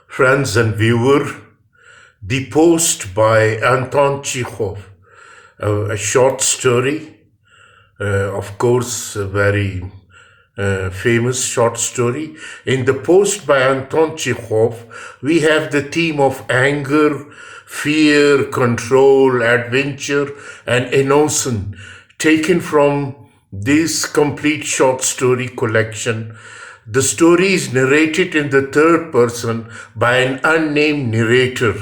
Friends and viewer, The Post by Anthon Chekhov, a short story, of course, a very famous short story. In The Post by Anthon Chekhov, we have the theme of anger, fear, control, adventure, and innocence taken from this complete short story collection. The story is narrated in the third person by an unnamed narrator,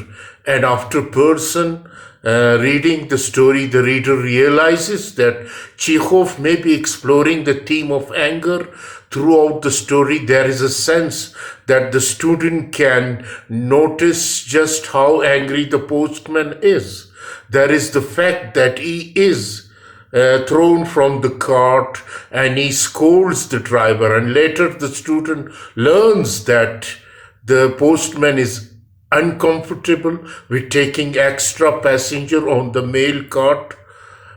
and after person reading the story, the reader realizes that Chekhov may be exploring the theme of anger. Throughout the story, there is a sense that the student can notice just how angry the postman is. There is the fact that he is thrown from the cart and he scolds the driver, and later the student learns that the postman is uncomfortable with taking extra passenger on the mail cart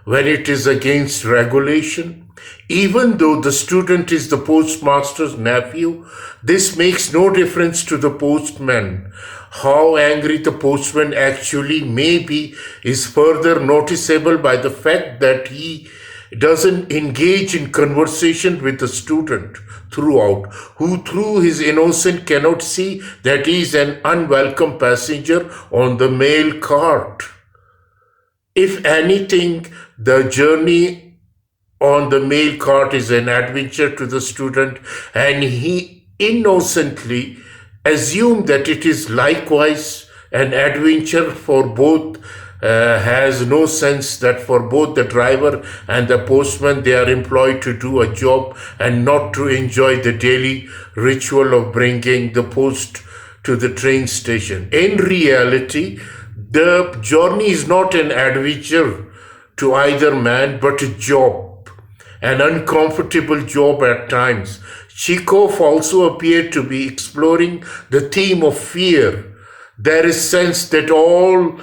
when it is against regulation. Even though the student is the postmaster's nephew, this makes no difference to the postman. How angry the postman actually may be is further noticeable by the fact that he doesn't engage in conversation with the student throughout, who through his innocence cannot see that he is an unwelcome passenger on the mail cart. If anything, the journey on the mail cart is an adventure to the student, and he innocently assumes that it is likewise an adventure for both. Has no sense that for both the driver and the postman, they are employed to do a job and not to enjoy the daily ritual of bringing the post to the train station. In reality, the journey is not an adventure to either man, but a job, an uncomfortable job at times. Chekhov also appeared to be exploring the theme of fear. There is sense that all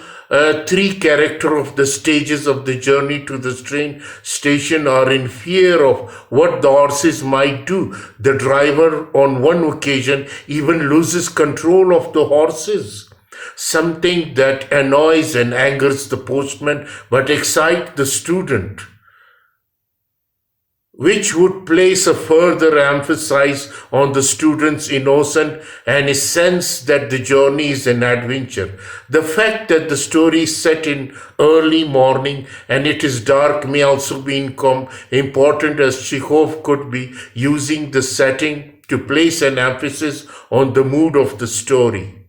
three characters of the stages of the journey to the train station are in fear of what the horses might do. The driver on one occasion even loses control of the horses, something that annoys and angers the postman but excites the student, which would place a further emphasis on the student's innocence and his sense that the journey is an adventure. The fact that the story is set in early morning and it is dark may also be important, as Chekhov could be using the setting to place an emphasis on the mood of the story.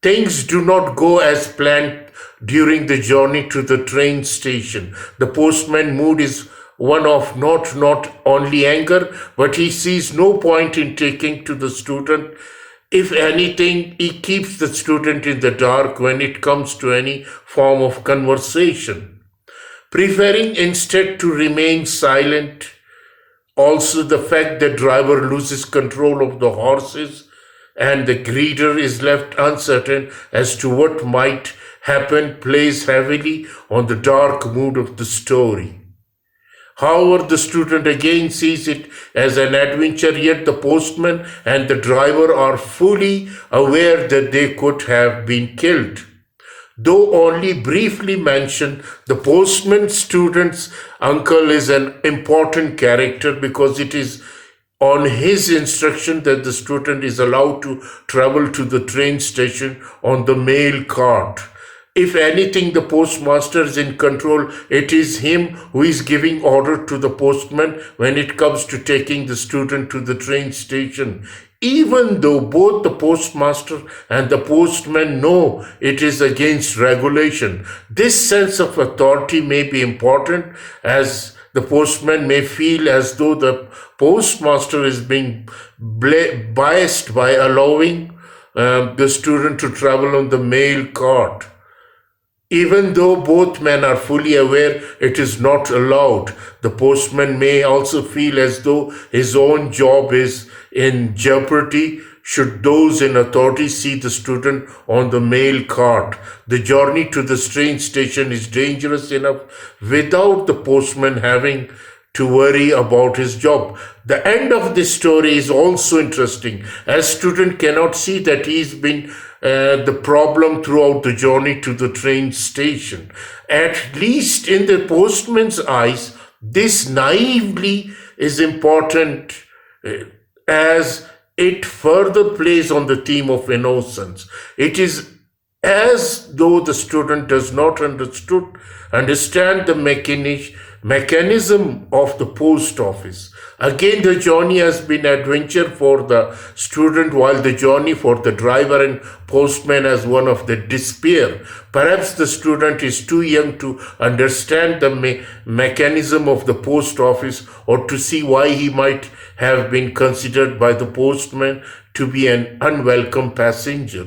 Things do not go as planned during the journey to the train station. The postman's mood is one of not only anger, but he sees no point in taking to the student. If anything, he keeps the student in the dark when it comes to any form of conversation, preferring instead to remain silent. Also, the fact that driver loses control of the horses and the reader is left uncertain as to what might happen plays heavily on the dark mood of the story. However, the student again sees it as an adventure, yet the postman and the driver are fully aware that they could have been killed. Though only briefly mentioned, the postman student's uncle is an important character because it is on his instruction that the student is allowed to travel to the train station on the mail cart. If anything, the postmaster is in control. It is him who is giving order to the postman when it comes to taking the student to the train station. Even though both the postmaster and the postman know it is against regulation, this sense of authority may be important, as the postman may feel as though the postmaster is being biased by allowing the student to travel on the mail cart. Even though both men are fully aware it is not allowed, the postman may also feel as though his own job is in jeopardy should those in authority see the student on the mail cart. The journey to the train station is dangerous enough without the postman having to worry about his job. The end of this story is also interesting, as student cannot see that he's been the problem throughout the journey to the train station. At least in the postman's eyes, this naively is important as it further plays on the theme of innocence. It is as though the student does not understand the mechanism of the post office. Again, the journey has been adventure for the student, while the journey for the driver and postman has one of the despair. Perhaps the student is too young to understand the mechanism of the post office, or to see why he might have been considered by the postman to be an unwelcome passenger.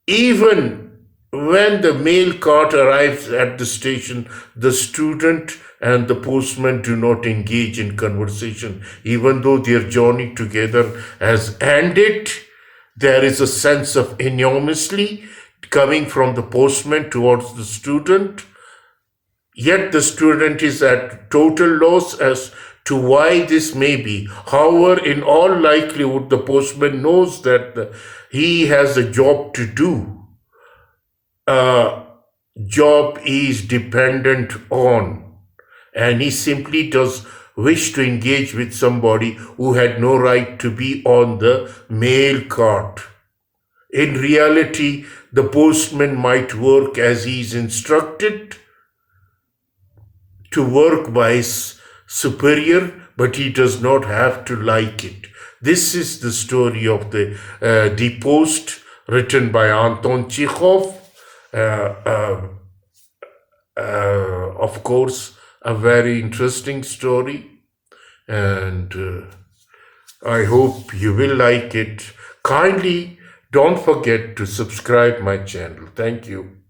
Even when the mail cart arrives at the station, the student and the postman do not engage in conversation. Even though their journey together has ended, there is a sense of enormously coming from the postman towards the student. Yet the student is at total loss as to why this may be. However, in all likelihood, the postman knows that he has a job to do. A job is dependent on, and he simply does wish to engage with somebody who had no right to be on the mail cart. In reality, the postman might work as he is instructed to work by his superior, but he does not have to like it. This is the story of the Post, written by Anthon Chekhov. Of course, a very interesting story, and I hope you will like it. Kindly don't forget to subscribe my channel. Thank you.